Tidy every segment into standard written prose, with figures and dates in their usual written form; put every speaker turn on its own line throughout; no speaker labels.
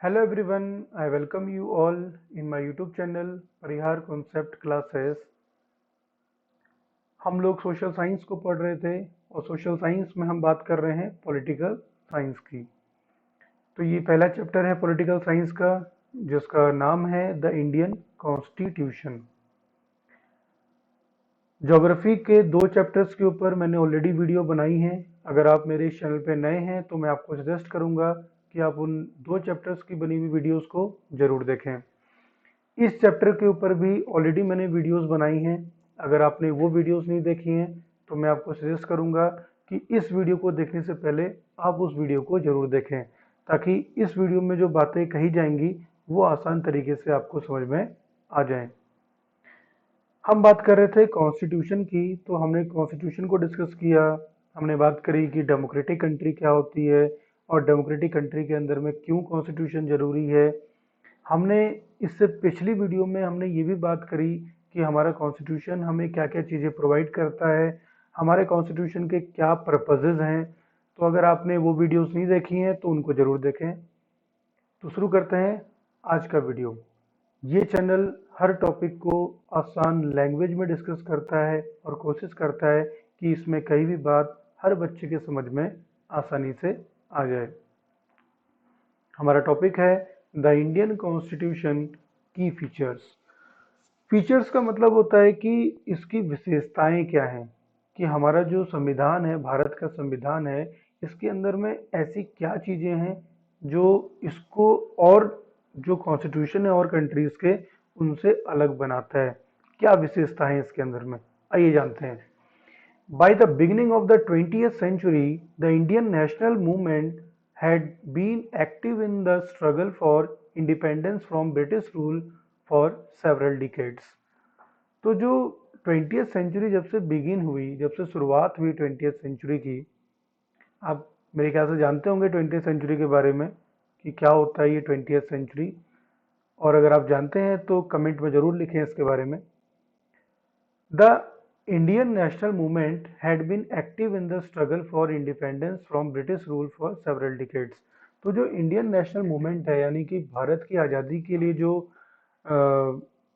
Hello everyone, I welcome you all in my YouTube channel Parihar concept classes. हम लोग social science को पढ़ रहे थे और सोशल साइंस में हम बात कर रहे हैं पॉलिटिकल साइंस की। तो ये पहला चैप्टर है पॉलिटिकल साइंस का, जिसका नाम है द इंडियन कॉन्स्टिट्यूशन। ज्योग्राफी के दो चैप्टर्स के ऊपर मैंने ऑलरेडी वीडियो बनाई है। अगर आप मेरे इस चैनल पे नए हैं तो मैं आपको सजेस्ट करूंगा कि आप उन दो चैप्टर्स की बनी हुई वीडियोस को जरूर देखें। इस चैप्टर के ऊपर भी ऑलरेडी मैंने वीडियोस बनाई हैं। अगर आपने वो वीडियोस नहीं देखी हैं तो मैं आपको सजेस्ट करूंगा कि इस वीडियो को देखने से पहले आप उस वीडियो को जरूर देखें, ताकि इस वीडियो में जो बातें कही जाएंगी वो आसान तरीके से आपको समझ में आ जाएं। हम बात कर रहे थे कॉन्स्टिट्यूशन की, तो हमने कॉन्स्टिट्यूशन को डिस्कस किया। हमने बात करी कि डेमोक्रेटिक कंट्री क्या होती है और डेमोक्रेटिक कंट्री के अंदर में क्यों कॉन्स्टिट्यूशन जरूरी है। हमने इससे पिछली वीडियो में हमने ये भी बात करी कि हमारा कॉन्स्टिट्यूशन हमें क्या क्या चीज़ें प्रोवाइड करता है, हमारे कॉन्स्टिट्यूशन के क्या पर्पजेज हैं। तो अगर आपने वो वीडियोस नहीं देखी हैं तो उनको ज़रूर देखें। तो शुरू करते हैं आज का वीडियो। ये चैनल हर टॉपिक को आसान लैंग्वेज में डिस्कस करता है और कोशिश करता है कि इसमें कई भी बात हर बच्चे के समझ में आसानी से आ जाए। हमारा टॉपिक है द इंडियन कॉन्स्टिट्यूशन की फीचर्स। फीचर्स का मतलब होता है कि इसकी विशेषताएं क्या हैं, कि हमारा जो संविधान है, भारत का संविधान है, इसके अंदर में ऐसी क्या चीज़ें हैं जो इसको और जो कॉन्स्टिट्यूशन है और कंट्रीज़ के उनसे अलग बनाता है। क्या विशेषताएं हैं इसके अंदर में, आइए जानते हैं। By the beginning of the 20th century, the Indian national movement had been active in the struggle for independence from British rule for several decades. तो जो 20th सेंचुरी जब से बिगिन हुई, जब से शुरुआत हुई 20th सेंचुरी की, आप मेरे ख्याल से जानते होंगे 20th सेंचुरी के बारे में कि क्या होता है ये 20th सेंचुरी। और अगर आप जानते हैं तो कमेंट में ज़रूर लिखें इसके बारे में। The Indian national movement had been active in the struggle for independence from British rule for several decades. तो जो इंडियन नेशनल मूवमेंट है, यानी कि भारत की आज़ादी के लिए जो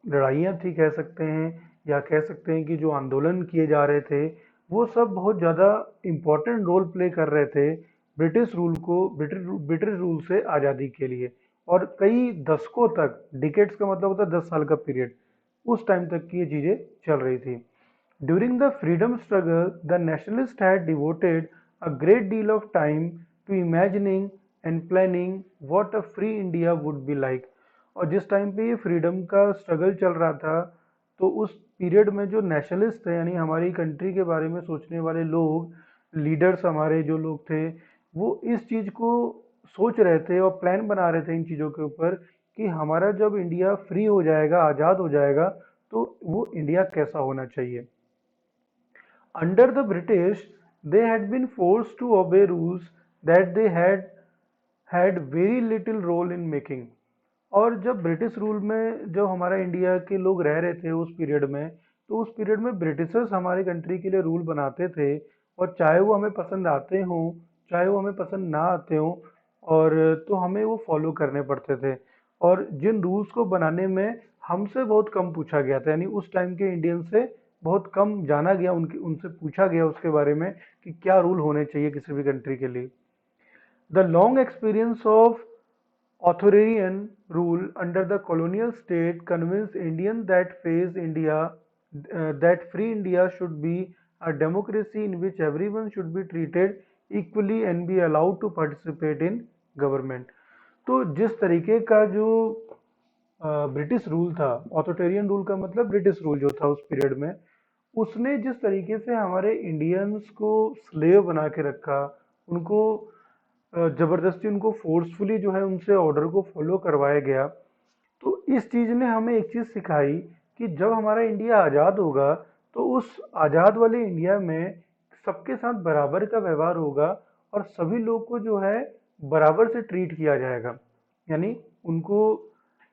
लड़ाइयाँ थी कह सकते हैं, या कह सकते हैं कि जो आंदोलन किए जा रहे थे, वो सब बहुत ज़्यादा इम्पोर्टेंट रोल प्ले कर रहे थे ब्रिटिश रूल को, ब्रिटिश रूल से आज़ादी के लिए। और कई दशकों तक, डिकेड्स का मतलब होता है 10 साल का पीरियड, उस टाइम तक की ये चीज़ें चल रही थी। During the freedom struggle, the nationalists had devoted a great deal of time to imagining and planning what a free India would be like. और जिस टाइम पे ये फ्रीडम का स्ट्रगल चल रहा था, तो उस पीरियड में जो नेशनलिस्ट थे, यानी हमारी कंट्री के बारे में सोचने वाले लोग, लीडर्स हमारे जो लोग थे, वो इस चीज़ को सोच रहे थे और प्लान बना रहे थे इन चीज़ों के ऊपर कि हमारा जब इंडिया फ्री हो जाएगा, आज़ाद हो जाएगा, तो वो इंडिया कैसा होना चाहिए। Under the British, they had been forced to obey rules that they had very little role in making. और जब ब्रिटिश रूल में जब हमारा इंडिया के लोग रह रहे थे उस पीरियड में, तो उस पीरियड में ब्रिटिशर्स हमारी कंट्री के लिए रूल बनाते थे, और चाहे वो हमें पसंद आते हों, चाहे वो हमें पसंद ना आते हों, और तो हमें वो फॉलो करने पड़ते थे। और जिन रूल्स को बनाने में हमसे बहुत कम पूछा गया था, यानी उस टाइम के इंडियन से बहुत कम जाना गया, उनसे पूछा गया उसके बारे में कि क्या रूल होने चाहिए किसी भी कंट्री के लिए। The long experience of authoritarian rule under the colonial state convinced Indians that that free India should be a democracy in which everyone should be treated equally and be allowed to participate in government. तो जिस तरीके का जो British rule था, authoritarian rule का मतलब British rule जो था उस पीरियड में, उसने जिस तरीके से हमारे इंडियंस को स्लेव बना के रखा, उनको जबरदस्ती, उनको फोर्सफुली जो है उनसे ऑर्डर को फॉलो करवाया गया। तो इस चीज़ ने हमें एक चीज़ सिखाई कि जब हमारा इंडिया आज़ाद होगा, तो उस आज़ाद वाले इंडिया में सबके साथ बराबर का व्यवहार होगा और सभी लोग को जो है बराबर से ट्रीट किया जाएगा। यानी उनको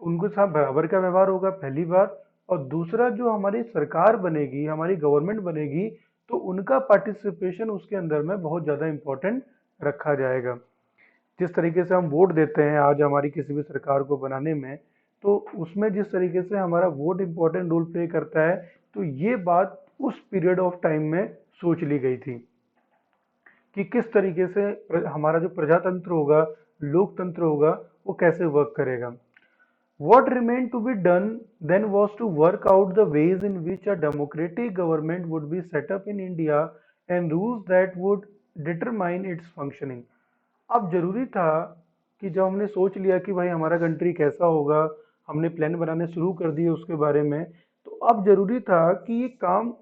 उनके साथ बराबर का व्यवहार होगा, पहली बात। और दूसरा, जो हमारी सरकार बनेगी, हमारी गवर्नमेंट बनेगी, तो उनका पार्टिसिपेशन उसके अंदर में बहुत ज़्यादा इम्पोर्टेंट रखा जाएगा। जिस तरीके से हम वोट देते हैं आज हमारी किसी भी सरकार को बनाने में, तो उसमें जिस तरीके से हमारा वोट इम्पोर्टेंट रोल प्ले करता है, तो ये बात उस पीरियड ऑफ टाइम में सोच ली गई थी कि किस तरीके से हमारा जो प्रजातंत्र होगा, लोकतंत्र होगा, वो कैसे वर्क करेगा। What remained to be done then was to work out the ways in which a democratic government would be set up in India and rules that would determine its functioning. अब जरूरी था कि जब हमने सोच लिया कि भाई हमारा कंट्री कैसा होगा, हमने प्लान बनाने शुरू कर दिए उसके बारे में, तो अब जरूरी था कि ये काम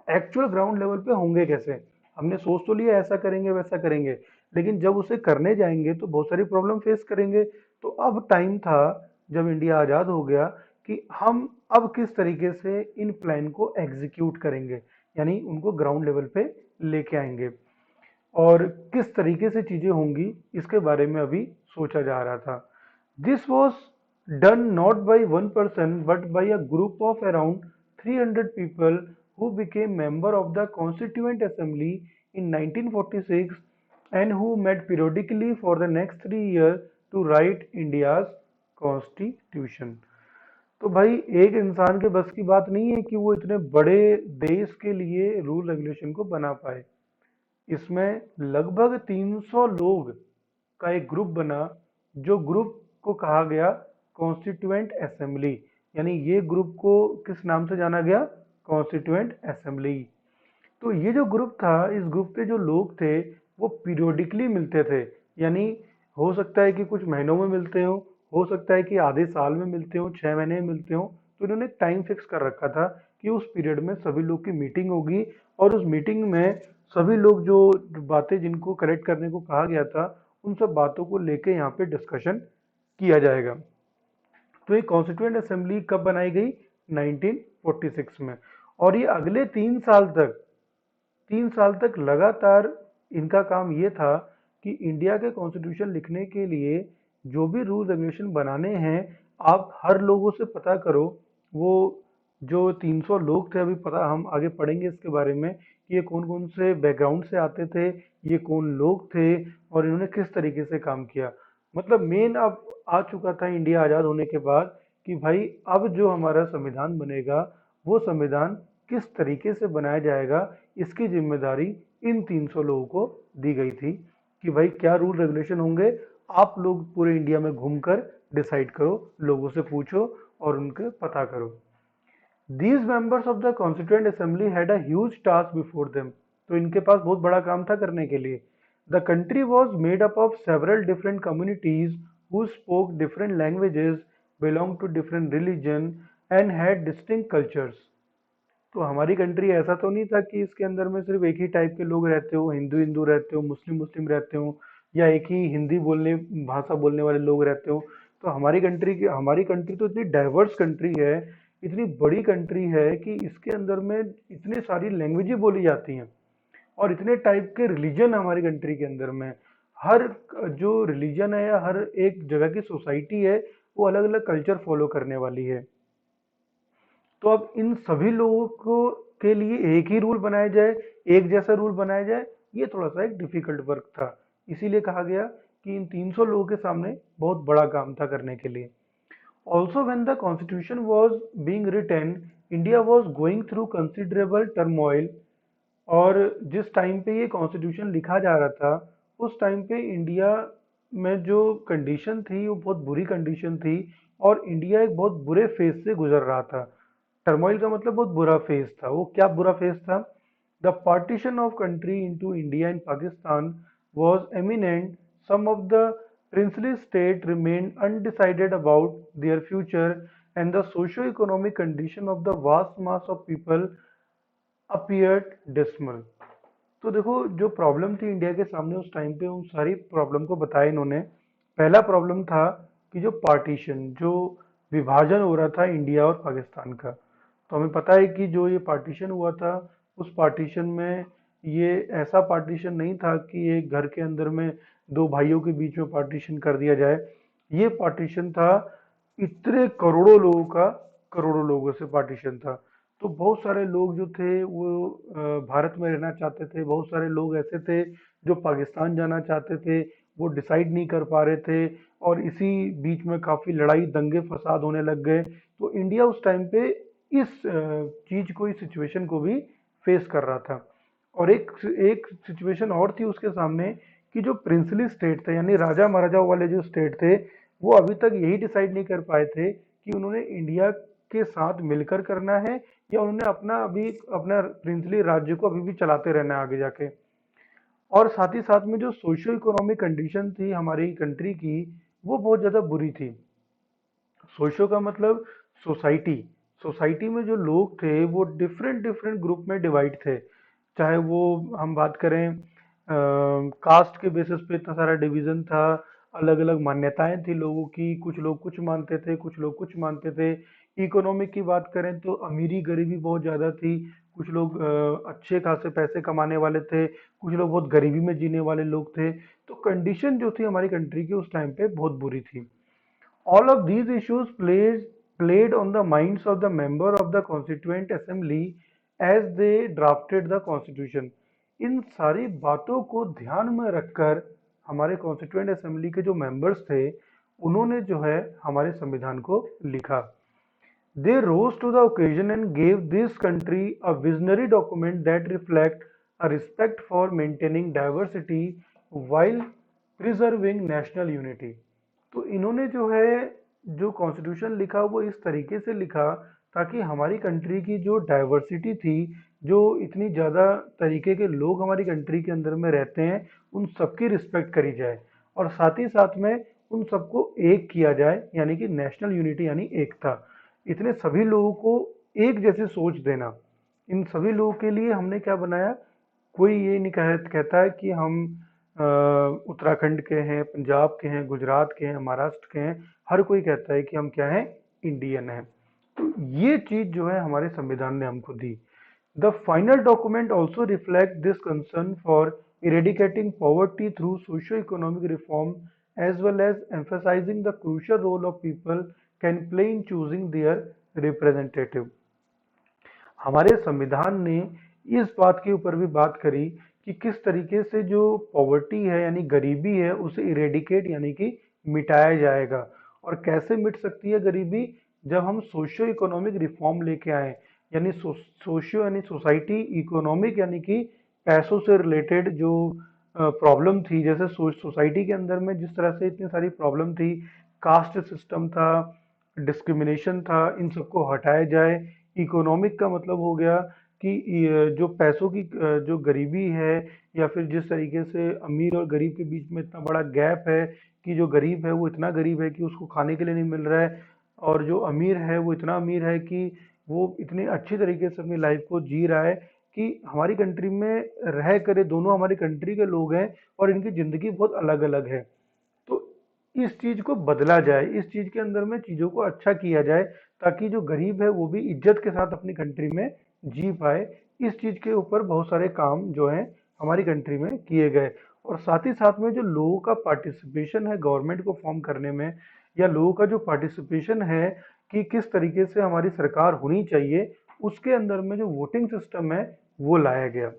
एक्चुअल ग्राउंड लेवल पे होंगे कैसे। हमने सोच तो लिया ऐसा करेंगे वैसा करेंगे, लेकिन जब उसे करने जाएंगे तो बहुत सारी प्रॉब्लम फेस करेंगे। तो अब टाइम था, जब इंडिया आज़ाद हो गया, कि हम अब किस तरीके से इन प्लान को एग्जीक्यूट करेंगे, यानी उनको ग्राउंड लेवल पे लेके आएंगे और किस तरीके से चीज़ें होंगी इसके बारे में अभी सोचा जा रहा था। This was done not by one person but by a group of around 300 people who became member of the Constituent Assembly in 1946 and who met periodically for the next 3 years to write India's Constitution। तो भाई एक इंसान के बस की बात नहीं है कि वो इतने बड़े देश के लिए रूल रेगुलेशन को बना पाए। इसमें लगभग 300 लोग का एक ग्रुप बना, जो ग्रुप को कहा गया कॉन्स्टिट्यूएंट असेंबली। यानी ये ग्रुप को किस नाम से जाना गया? Constituent assembly. तो ये जो ग्रुप था, इस ग्रुप के जो लोग थे वो पीरियोडिकली मिलते थे, यानी हो सकता है कि कुछ महीनों में मिलते हो सकता है कि आधे साल में मिलते हो, 6 महीने में मिलते हो। तो इन्होंने टाइम फिक्स कर रखा था कि उस पीरियड में सभी लोग की मीटिंग होगी और उस मीटिंग में सभी लोग जो बातें जिनको करेक्ट करने को कहा गया था, उन सब बातों को लेके यहाँ पे डिस्कशन किया जाएगा। तो ये कॉन्स्टिट्यूएंट असेंबली कब बनाई गई? 1946 में। और ये अगले 3 साल तक लगातार इनका काम ये था कि इंडिया के कॉन्स्टिट्यूशन लिखने के लिए जो भी रूल रेगुलेशन बनाने हैं, आप हर लोगों से पता करो। वो जो 300 लोग थे, अभी पता हम आगे पढ़ेंगे इसके बारे में कि ये कौन कौन से बैकग्राउंड से आते थे, ये कौन लोग थे और इन्होंने किस तरीके से काम किया। मतलब मेन अब आ चुका था इंडिया आज़ाद होने के बाद कि भाई अब जो हमारा संविधान बनेगा, वो संविधान किस तरीके से बनाया जाएगा, इसकी जिम्मेदारी इन 300 लोगों को दी गई थी कि भाई क्या रूल रेगुलेशन होंगे, आप लोग पूरे इंडिया में घूमकर डिसाइड करो, लोगों से पूछो और उनके पता करो। These members of the Constituent Assembly had a huge task before them। तो इनके पास बहुत बड़ा काम था करने के लिए। The country was made up of several different communities who spoke different languages, belonged to different religion and had distinct cultures। तो हमारी कंट्री ऐसा तो नहीं था कि इसके अंदर में सिर्फ एक ही टाइप के लोग रहते हो, हिंदू हिंदू रहते हो, मुस्लिम मुस्लिम रहते हो, या एक ही हिंदी बोलने भाषा बोलने वाले लोग रहते हो। तो हमारी कंट्री तो इतनी डाइवर्स कंट्री है, इतनी बड़ी कंट्री है कि इसके अंदर में इतनी सारी लैंग्वेजें बोली जाती हैं और इतने टाइप के रिलीजन हमारी कंट्री के अंदर में। हर जो रिलीजन है या हर एक जगह की सोसाइटी है, वो अलग अलग कल्चर फॉलो करने वाली है। तो अब इन सभी लोगों को के लिए एक ही रूल बनाया जाए, एक जैसा रूल बनाया जाए, ये थोड़ा सा एक डिफिकल्ट वर्क था। इसीलिए कहा गया कि इन 300 लोगों के सामने बहुत बड़ा काम था करने के लिए। Also when the constitution was being written, India was going through considerable turmoil. और जिस टाइम पे ये कॉन्स्टिट्यूशन लिखा जा रहा था, उस टाइम पे इंडिया में जो कंडीशन थी वो बहुत बुरी कंडीशन थी और इंडिया एक बहुत बुरे फेज से गुजर रहा था। टर्मोइल का मतलब बहुत बुरा फेज था। वो क्या बुरा फेज था? The partition of country into India and Pakistan was eminent. Some of the princely state remained undecided about their future and the socio-economic condition of the vast mass of people appeared dismal। तो देखो, जो problem थी India के सामने उस time पे, उन सारी प्रॉब्लम को बताया इन्होंने। पहला प्रॉब्लम था कि जो पार्टीशन, जो विभाजन हो रहा था इंडिया और पाकिस्तान का। तो हमें पता है कि जो ये पार्टीशन हुआ था, उस पार्टीशन में ये ऐसा पार्टीशन नहीं था कि एक घर के अंदर में दो भाइयों के बीच में पार्टीशन कर दिया जाए। ये पार्टीशन था इतने करोड़ों लोगों का, करोड़ों लोगों से पार्टीशन था। तो बहुत सारे लोग जो थे वो भारत में रहना चाहते थे, बहुत सारे लोग ऐसे थे जो पाकिस्तान जाना चाहते थे, वो डिसाइड नहीं कर पा रहे थे और इसी बीच में काफ़ी लड़ाई दंगे फसाद होने लग गए। तो इंडिया उस टाइम पे इस चीज़ को, इस सिचुएशन को भी फेस कर रहा था। और एक एक सिचुएशन और थी उसके सामने कि जो प्रिंसली स्टेट थे यानी राजा महाराजाओं वाले जो स्टेट थे, वो अभी तक यही डिसाइड नहीं कर पाए थे कि उन्होंने इंडिया के साथ मिलकर करना है या उन्होंने अपना प्रिंसली राज्य को अभी भी चलाते रहना है आगे जाके। और साथ ही साथ में जो सोशियो इकोनॉमिक कंडीशन थी हमारी कंट्री की, वो बहुत ज़्यादा बुरी थी। सोशो का मतलब सोसाइटी। सोसाइटी में जो लोग थे वो डिफरेंट डिफरेंट ग्रुप में डिवाइड थे। चाहे वो हम बात करें कास्ट के बेसिस पे इतना सारा डिवीजन था, अलग अलग मान्यताएं थी लोगों की, कुछ लोग कुछ मानते थे, कुछ लोग कुछ मानते थे। इकोनॉमिक की बात करें तो अमीरी गरीबी बहुत ज़्यादा थी। कुछ लोग अच्छे खासे पैसे कमाने वाले थे, कुछ लोग बहुत गरीबी में जीने वाले लोग थे। तो कंडीशन जो थी हमारी कंट्री की उस टाइम पे बहुत बुरी थी। All of these issues played on the minds of the member of the Constituent Assembly as they drafted the Constitution. इन सारी बातों को ध्यान में रखकर हमारे कॉन्स्टिट्यूएंट असेंबली के जो मेंबर्स थे, उन्होंने जो है हमारे संविधान को लिखा। They rose to the occasion and gave this country a visionary document that reflect a respect for maintaining diversity while preserving national unity. तो इन्होंने जो है जो कॉन्स्टिट्यूशन लिखा वो इस तरीके से लिखा ताकि हमारी कंट्री की जो डाइवर्सिटी थी, जो इतनी ज़्यादा तरीके के लोग हमारी कंट्री के अंदर में रहते हैं, उन सबकी रिस्पेक्ट करी जाए और साथ ही साथ में उन सबको एक किया जाए, यानी कि नेशनल यूनिटी यानी एकता। इतने सभी लोगों को एक जैसे सोच देना। इन सभी लोगों के लिए हमने क्या बनाया, कोई ये नहीं कहता है कि हम उत्तराखंड के हैं, पंजाब के हैं, गुजरात के हैं, महाराष्ट्र के हैं। हर कोई कहता है कि हम क्या हैं, इंडियन हैं। तो ये चीज जो है हमारे संविधान ने हमको दी। The final document also reflect this concern for eradicating poverty through socio economic reform as well as emphasising the crucial role of people can play in choosing their representative. हमारे संविधान ने इस बात के ऊपर भी बात करी कि किस तरीके से जो पॉवर्टी है यानी गरीबी है उसे इरेडिकेट यानी कि मिटाया जाएगा। और कैसे मिट सकती है गरीबी, जब हम सोशियो इकोनॉमिक रिफॉर्म लेके आए, यानी सोशियो यानी सोसाइटी, इकोनॉमिक यानी कि पैसों से रिलेटेड जो प्रॉब्लम थी। जैसे सोसाइटी के अंदर में जिस तरह से इतनी सारी प्रॉब्लम थी, कास्ट सिस्टम था, डिस्क्रिमिनेशन था, इन सबको हटाया जाए। इकोनॉमिक का मतलब हो गया कि जो पैसों की जो गरीबी है, या फिर जिस तरीके से अमीर और गरीब के बीच में इतना बड़ा गैप है कि जो गरीब है वो इतना गरीब है कि उसको खाने के लिए नहीं मिल रहा है, और जो अमीर है वो इतना अमीर है कि वो इतनी अच्छी तरीके से अपनी लाइफ को जी रहा है कि हमारी कंट्री में रह करे दोनों हमारी कंट्री के लोग हैं और इनकी ज़िंदगी बहुत अलग अलग है। तो इस चीज को बदला जाए, इस चीज के अंदर में चीजों को अच्छा किया जाए ताकि जो गरीब है वो भी इज्जत के साथ अपनी कंट्री में जी पाए। इस चीज के ऊपर बहुत सारे काम जो है हमारी कंट्री में किए गए। और साथ ही साथ में जो लोगों का पार्टिसिपेशन है गवर्नमेंट को फॉर्म करने में, या लोगों का जो पार्टिसिपेशन है कि किस तरीके से हमारी सरकार होनी चाहिए, उसके अंदर में जो वोटिंग सिस्टम है वो लाया गया।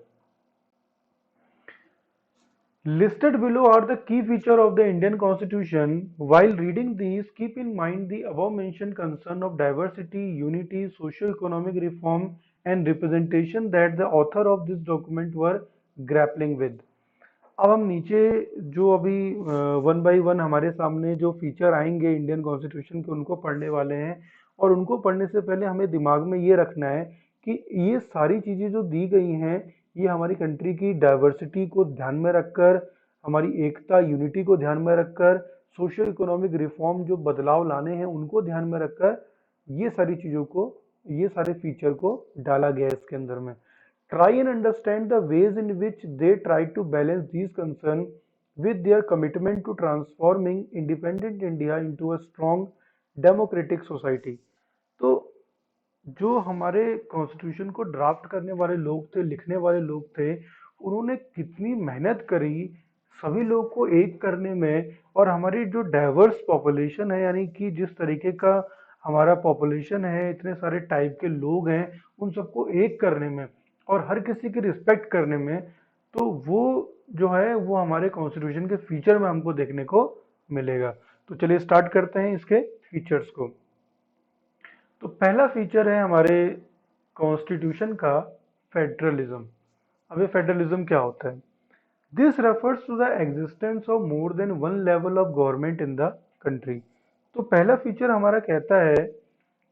Listed below are the key features of the Indian Constitution. While reading these, keep in mind the above-mentioned concern of diversity, unity, socio-economic reform, and representation that the author of this document were grappling with. अब हम नीचे जो अभी one by one हमारे सामने जो feature आएंगे Indian constitution के, उनको पढ़ने वाले हैं। और उनको पढ़ने से पहले हमें दिमाग में ये रखना है कि ये सारी चीज़ें जो दी गई हैं, ये हमारी कंट्री की डाइवर्सिटी को ध्यान में रखकर, हमारी एकता यूनिटी को ध्यान में रखकर, सोशो इकोनॉमिक रिफॉर्म जो बदलाव लाने हैं उनको ध्यान में रखकर ये सारी चीज़ों को, ये सारे फीचर को डाला गया है इसके अंदर में। Try and understand the ways in which they try to balance these concerns with their commitment to transforming independent India into a strong democratic society. तो जो हमारे कॉन्स्टिट्यूशन को ड्राफ्ट करने वाले लोग थे, लिखने वाले लोग थे, उन्होंने कितनी मेहनत करी सभी लोग को एक करने में। और हमारी जो डाइवर्स पॉपुलेशन है, यानी कि जिस तरीके का हमारा पॉपुलेशन है, इतने सारे टाइप के लोग हैं, उन सबको एक करने में और हर किसी की रिस्पेक्ट करने में तो वो जो है वो हमारे कॉन्स्टिट्यूशन के फीचर में हमको देखने को मिलेगा। तो चलिए स्टार्ट करते हैं इसके फीचर्स को। तो पहला फीचर है हमारे कॉन्स्टिट्यूशन का फेडरलिज्म। अब ये फेडरलिज्म क्या होता है? This refers to the existence of more than one level of government in the country. तो पहला फीचर हमारा कहता है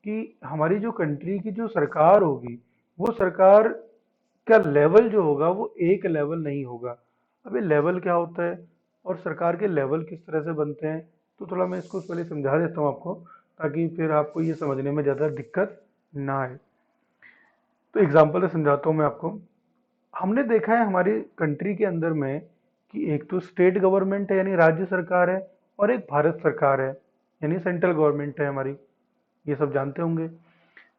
कि हमारी जो कंट्री की जो सरकार होगी, वो सरकार का लेवल जो होगा वो एक लेवल नहीं होगा। अब ये लेवल क्या होता है और सरकार के लेवल किस तरह से बनते हैं, तो थोड़ा मैं इसको पहले समझा देता हूँ आपको, ताकि फिर आपको ये समझने में ज़्यादा दिक्कत ना आए। तो एग्जाम्पल से समझाता हूँ मैं आपको। हमने देखा है हमारी कंट्री के अंदर में कि एक तो स्टेट गवर्नमेंट है यानी राज्य सरकार है, और एक भारत सरकार है यानी सेंट्रल गवर्नमेंट है हमारी। ये सब जानते होंगे।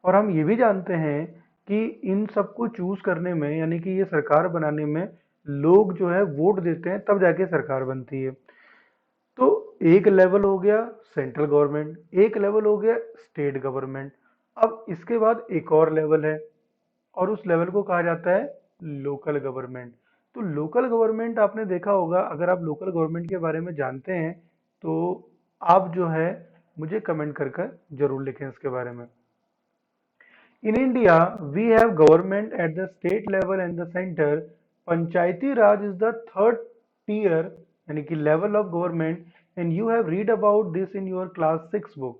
और हम ये भी जानते हैं कि इन सबको चूज करने में यानी कि ये सरकार बनाने में लोग जो है वोट देते हैं, तब जाके सरकार बनती है। तो एक लेवल हो गया सेंट्रल गवर्नमेंट, एक लेवल हो गया स्टेट गवर्नमेंट। अब इसके बाद एक और लेवल है और उस लेवल को कहा जाता है लोकल गवर्नमेंट। तो लोकल गवर्नमेंट आपने देखा होगा, अगर आप लोकल गवर्नमेंट के बारे में जानते हैं तो आप जो है मुझे कमेंट कर कर जरूर लिखें इसके बारे में। In India, we have government at the state level and the center. Panchayati Raj is the third tier, यानी कि level of government, and you have read about this in your class 6 book.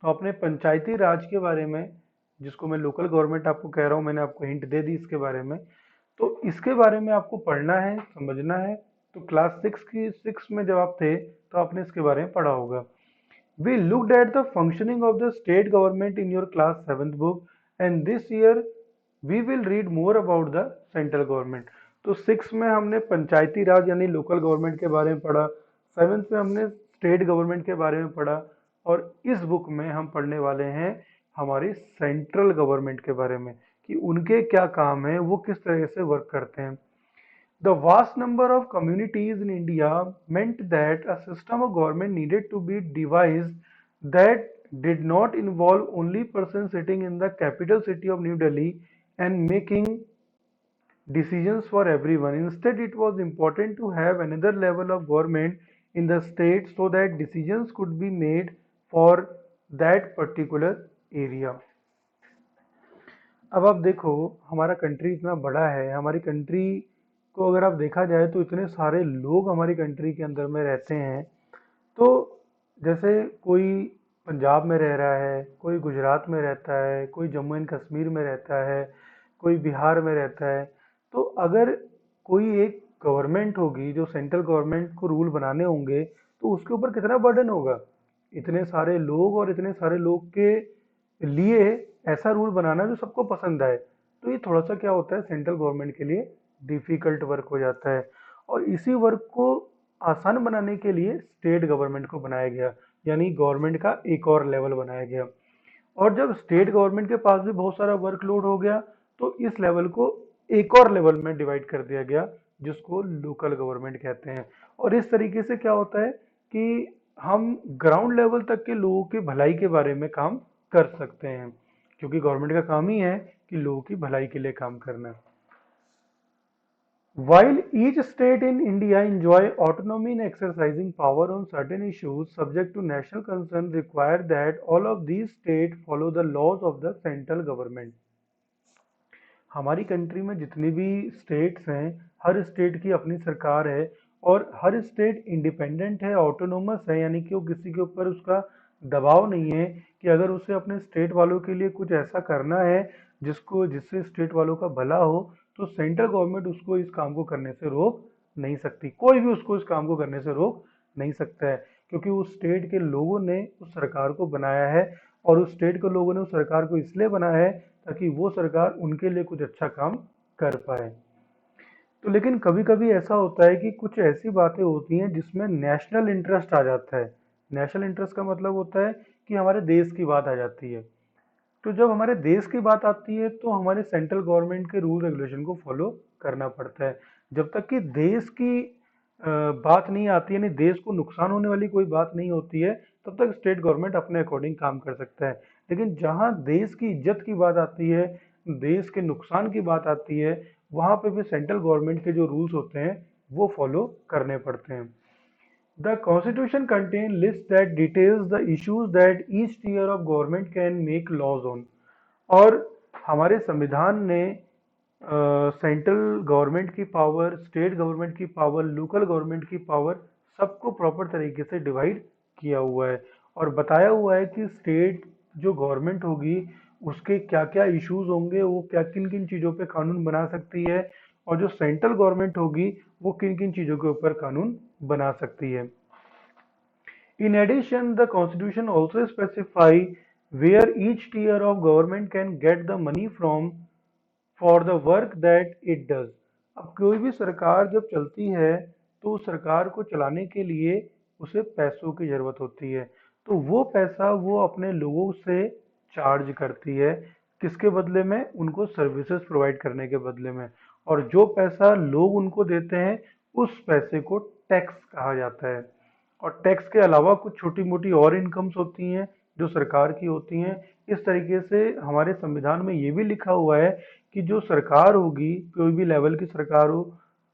तो अपने पंचायती राज के बारे में, जिसको मैं local government आपको कह रहा हूँ, मैंने आपको हिंट दे दी इसके बारे में। तो इसके बारे में आपको पढ़ना है, समझना है। तो क्लास 6 में जब आप थे तो आपने इसके बारे में पढ़ा होगा। We looked at the functioning of the state government in your class 7th book, and this year we will read more about the central government. तो 6 में हमने पंचायती राज यानी लोकल गवर्नमेंट के बारे में पढ़ा, 7th में हमने स्टेट गवर्नमेंट के बारे में पढ़ा, और इस बुक में हम पढ़ने वाले हैं हमारी सेंट्रल गवर्नमेंट के बारे में कि उनके क्या काम है, वो किस तरह से वर्क करते हैं। The vast number of communities in India meant that a system of government needed to be devised that did not involve only persons sitting in the capital city of New Delhi and making decisions for everyone. Instead, it was important to have another level of government in the state so that decisions could be made for that particular area. अब आप देखो, हमारा country इतना बड़ा है, हमारी country को अगर आप देखा जाए तो इतने सारे लोग हमारी कंट्री के अंदर में रहते हैं। तो जैसे कोई पंजाब में रह रहा है, कोई गुजरात में रहता है, कोई जम्मू एंड कश्मीर में रहता है, कोई बिहार में रहता है। तो अगर कोई एक गवर्नमेंट होगी जो सेंट्रल गवर्नमेंट को रूल बनाने होंगे, तो उसके ऊपर कितना बर्डन होगा, इतने सारे लोग और इतने सारे लोग के लिए ऐसा रूल बनाना जो सबको पसंद आए। तो ये थोड़ा सा क्या होता है, सेंट्रल गवर्नमेंट के लिए डिफिकल्ट वर्क हो जाता है। और इसी वर्क को आसान बनाने के लिए स्टेट गवर्नमेंट को बनाया गया, यानी गवर्नमेंट का एक और लेवल बनाया गया। और जब स्टेट गवर्नमेंट के पास भी बहुत सारा वर्कलोड हो गया, तो इस लेवल को एक और लेवल में डिवाइड कर दिया गया, जिसको लोकल गवर्नमेंट कहते हैं। और इस तरीके से क्या होता है कि हम ग्राउंड लेवल तक के लोगों की भलाई के बारे में काम कर सकते हैं, क्योंकि गवर्नमेंट का काम ही है कि लोगों की भलाई के लिए काम करना। While each state in India enjoy autonomy in exercising power on certain issues subject to national concern, require that all of these states follow the laws of the central government. हमारी कंट्री में जितनी भी states हैं, हर state की अपनी सरकार है और हर स्टेट इंडिपेंडेंट है, ऑटोनोमस है, यानी कि वो किसी के ऊपर उसका दबाव नहीं है कि अगर उसे अपने स्टेट वालों के लिए कुछ ऐसा करना है जिससे स्टेट वालों का भला हो, तो सेंट्रल गवर्नमेंट उसको इस काम को करने से रोक नहीं सकती। कोई भी उसको इस काम को करने से रोक नहीं सकता है, क्योंकि उस स्टेट के लोगों ने उस सरकार को बनाया है, और उस स्टेट के लोगों ने उस सरकार को इसलिए बनाया है ताकि वो सरकार उनके लिए कुछ अच्छा काम कर पाए। तो लेकिन कभी कभी ऐसा होता है कि कुछ ऐसी बातें होती हैं जिसमें नेशनल इंटरेस्ट आ जाता है। नेशनल इंटरेस्ट का मतलब होता है कि हमारे देश की बात आ जाती है। तो जब हमारे देश की बात आती है तो हमारे सेंट्रल गवर्नमेंट के रूल रेगुलेशन को फॉलो करना पड़ता है। जब तक कि देश की बात नहीं आती है, यानी देश को नुकसान होने वाली कोई बात नहीं होती है, तब तक स्टेट गवर्नमेंट अपने अकॉर्डिंग काम कर सकता है। लेकिन जहां देश की इज्जत की बात आती है, देश के नुकसान की बात आती है, वहाँ पे भी सेंट्रल गवर्नमेंट के जो रूल्स होते हैं वो फॉलो करने पड़ते हैं। The constitution contain list that details the issues that each tier of government can make laws on. और हमारे संविधान ने सेंट्रल गवर्नमेंट की पावर, स्टेट गवर्नमेंट की पावर, लोकल गवर्नमेंट की पावर, सबको प्रॉपर तरीके से डिवाइड किया हुआ है और बताया हुआ है कि स्टेट जो गवर्नमेंट होगी उसके क्या क्या इश्यूज होंगे, वो क्या किन किन चीज़ों पे कानून बना सकती है, और जो सेंट्रल गवर्नमेंट होगी वो किन किन चीज़ों के ऊपर कानून बना सकती है। In addition, the Constitution also specify where each tier of government can get the money from for the work that it does। अब कोई भी सरकार जब चलती है तो उस सरकार को चलाने के लिए उसे पैसों की जरूरत होती है, तो वो पैसा वो अपने लोगों से चार्ज करती है। किसके बदले में? उनको सर्विसेज प्रोवाइड करने के बदले में। और जो पैसा लोग उनको देते हैं उस पैसे को टैक्स कहा जाता है। और टैक्स के अलावा कुछ छोटी मोटी और इनकम्स होती हैं जो सरकार की होती हैं। इस तरीके से हमारे संविधान में ये भी लिखा हुआ है कि जो सरकार होगी, कोई भी लेवल की सरकार हो,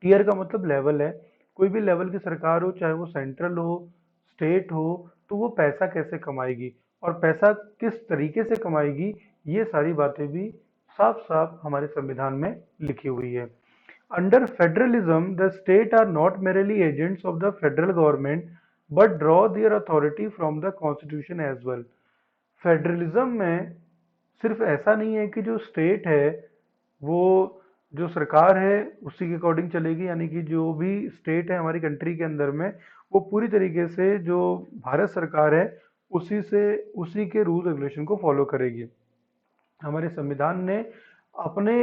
टीयर का मतलब लेवल है, कोई भी लेवल की सरकार हो, चाहे वो सेंट्रल हो, स्टेट हो, तो वो पैसा कैसे कमाएगी और पैसा किस तरीके से कमाएगी, ये सारी बातें भी साफ साफ हमारे संविधान में लिखी हुई है। Under federalism, the state are not merely agents of the federal government but draw their authority from the constitution as well। Federalism में सिर्फ ऐसा नहीं है कि जो स्टेट है वो जो सरकार है उसी के अकॉर्डिंग चलेगी, यानी कि जो भी स्टेट है हमारी कंट्री के अंदर में वो पूरी तरीके से जो भारत सरकार है उसी के रूल रेगुलेशन को फॉलो करेगी। हमारे संविधान ने अपने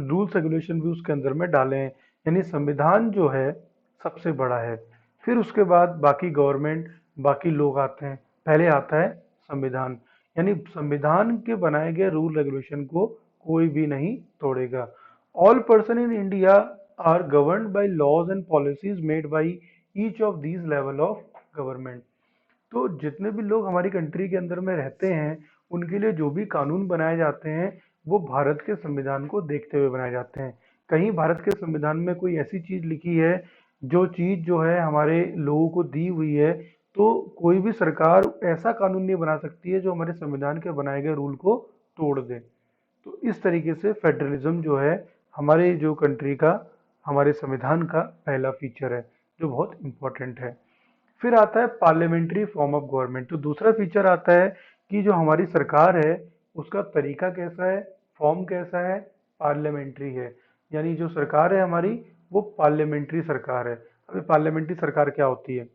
रूल्स रेगुलेशन भी उसके अंदर में डाले हैं, यानी संविधान जो है सबसे बड़ा है। फिर उसके बाद बाकी गवर्नमेंट, बाकी लोग आते हैं, पहले आता है संविधान। यानी संविधान के बनाए गए रूल रेगुलेशन को कोई भी नहीं तोड़ेगा। All person in India are governed by laws and policies made by each of these level of government. तो जितने भी लोग हमारी कंट्री के अंदर में रहते हैं उनके लिए जो भी कानून बनाए जाते हैं वो भारत के संविधान को देखते हुए बनाए जाते हैं। कहीं भारत के संविधान में कोई ऐसी चीज लिखी है जो चीज जो है हमारे लोगों को दी हुई है, तो कोई भी सरकार ऐसा कानून नहीं बना सकती है जो हमारे संविधान के बनाए गए रूल को तोड़ दे। तो इस तरीके से फेडरलिज्म जो है हमारे जो कंट्री का, हमारे संविधान का पहला फीचर है जो बहुत इंपॉर्टेंट है। फिर आता है पार्लियामेंट्री फॉर्म ऑफ गवर्नमेंट। तो दूसरा फीचर आता है कि जो हमारी सरकार है उसका तरीका कैसा है, फॉर्म कैसा है, पार्लियामेंट्री है। यानी जो सरकार है हमारी वो पार्लियामेंट्री सरकार है। अभी पार्लियामेंट्री सरकार क्या होती है?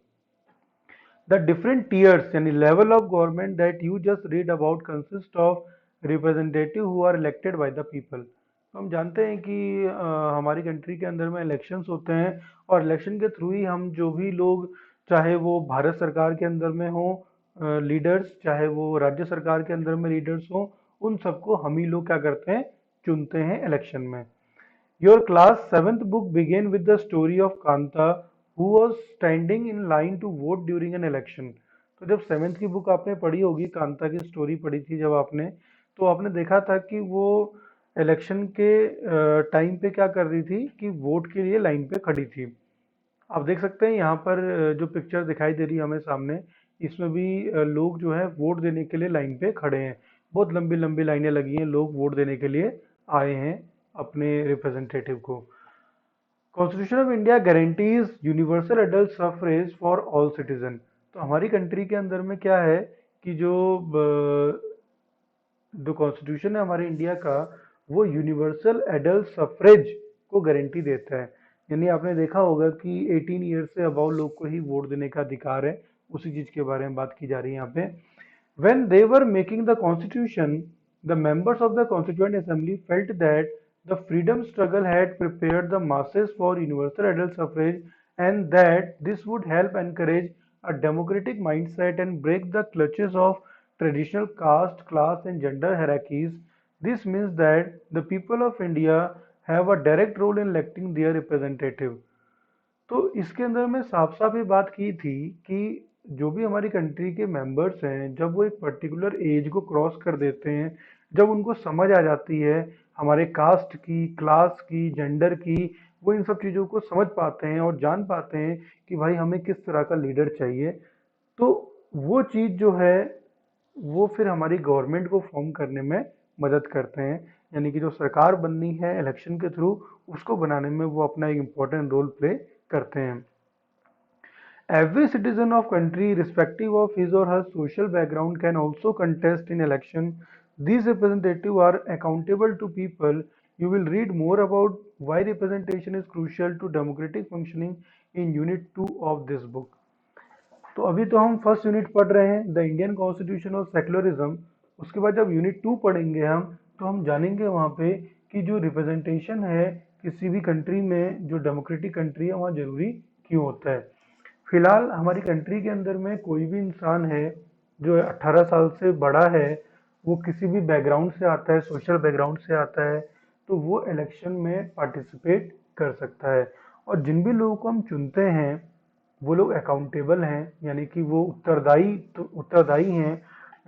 द डिफरेंट टीयर्स यानी level of government that you just read about consist of representative who are elected by the people. तो हम जानते हैं कि हमारी कंट्री के अंदर में इलेक्शंस होते हैं और इलेक्शन के थ्रू ही हम जो भी लोग, चाहे वो भारत सरकार के अंदर में हो लीडर्स, चाहे वो राज्य सरकार के अंदर में लीडर्स हो, उन सबको हम ही लोग क्या करते हैं, चुनते हैं इलेक्शन में। Your class 7th book began with the story of Kanta who was standing in line to vote during an election। तो जब 7th की बुक आपने पढ़ी होगी, कांता की स्टोरी पढ़ी थी जब आपने, तो आपने देखा था कि वो इलेक्शन के टाइम पे क्या कर रही थी कि वोट के लिए लाइन पे खड़ी थी। आप देख सकते हैं यहाँ पर जो पिक्चर दिखाई दे रही है हमें सामने, इसमें भी लोग जो है वोट देने के लिए लाइन पे खड़े हैं। बहुत लंबी लंबी लाइनें लगी हैं, लोग वोट देने के लिए आए हैं अपने रिप्रेजेंटेटिव को। Constitution of India guarantees universal adult suffrage for all citizen. तो हमारी कंट्री के अंदर में क्या है कि जो कॉन्स्टिट्यूशन है हमारे इंडिया का वो यूनिवर्सल एडल्ट सफरेज को गारंटी देता है। यानी आपने देखा होगा कि 18 ईयर से अबाउ लोग को ही वोट देने का अधिकार है, उसी चीज के बारे में बात की जा रही है यहाँ पे। When they were making the constitution, the members of the Constituent Assembly felt that the freedom struggle had prepared the masses for universal adult suffrage and that this would help encourage a democratic mindset and break the clutches of traditional caste, class and gender hierarchies। This means that the people of India have a direct role in electing their representative। तो इसके अंदर में साफ साफ ये बात की थी कि जो भी हमारी कंट्री के मेंबर्स हैं जब वो एक पर्टिकुलर एज को क्रॉस कर देते हैं, जब उनको समझ आ जाती है हमारे कास्ट की, क्लास की, जेंडर की, वो इन सब चीज़ों को समझ पाते हैं और जान पाते हैं कि भाई हमें किस तरह का लीडर चाहिए, तो वो चीज़ जो है वो फिर हमारी गवर्नमेंट को फॉर्म करने में मदद करते हैं। यानी कि जो सरकार बननी है इलेक्शन के थ्रू, उसको बनाने में वो अपना एक इम्पोर्टेंट रोल प्ले करते हैं। Every citizen of country, irrespective of his or her social background, can also contest in election. These representatives are accountable to people. You will read more about why representation is crucial to democratic functioning in Unit 2 of this book. तो अभी तो हम first unit पढ़ रहे हैं the Indian constitution और secularism. उसके बाद जब यूनिट 2 पढ़ेंगे हम, तो हम जानेंगे वहाँ पे कि जो रिप्रेजेंटेशन है किसी भी कंट्री में, जो डेमोक्रेटिक कंट्री है, वहाँ जरूरी क्यों होता है। फिलहाल हमारी कंट्री के अंदर में कोई भी इंसान है जो 18 साल से बड़ा है, वो किसी भी बैकग्राउंड से आता है, सोशल बैकग्राउंड से आता है, तो वो इलेक्शन में पार्टिसिपेट कर सकता है। और जिन भी लोगों को हम चुनते हैं वो लोग अकाउंटेबल हैं, यानी कि वो उत्तरदायी हैं।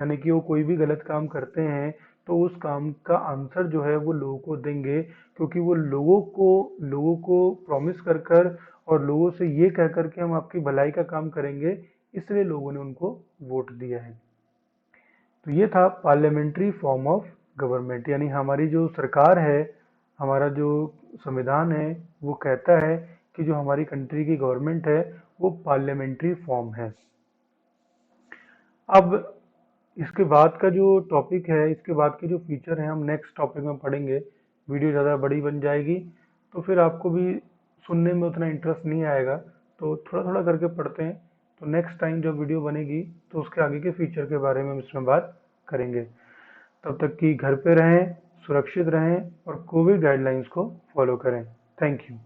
यानी कि वो कोई भी गलत काम करते हैं तो उस काम का आंसर जो है वो लोगों को देंगे, क्योंकि वो लोगों को प्रॉमिस कर कर और लोगों से ये कह कर के हम आपकी भलाई का काम करेंगे, इसलिए लोगों ने उनको वोट दिया है। तो ये था पार्लियामेंट्री फॉर्म ऑफ गवर्नमेंट, यानी हमारी जो सरकार है, हमारा जो संविधान है, वो कहता है कि जो हमारी कंट्री की गवर्नमेंट है वो पार्लियामेंट्री फॉर्म है। अब इसके बाद का जो टॉपिक है, इसके बाद के जो फीचर हैं, हम नेक्स्ट टॉपिक में पढ़ेंगे। वीडियो ज़्यादा बड़ी बन जाएगी तो फिर आपको भी सुनने में उतना इंटरेस्ट नहीं आएगा, तो थोड़ा थोड़ा करके पढ़ते हैं। तो नेक्स्ट टाइम जब वीडियो बनेगी तो उसके आगे के फीचर के बारे में हम इसमें बात करेंगे। तब तक कि घर पे रहें, सुरक्षित रहें और कोविड गाइडलाइंस को फॉलो करें। Thank you.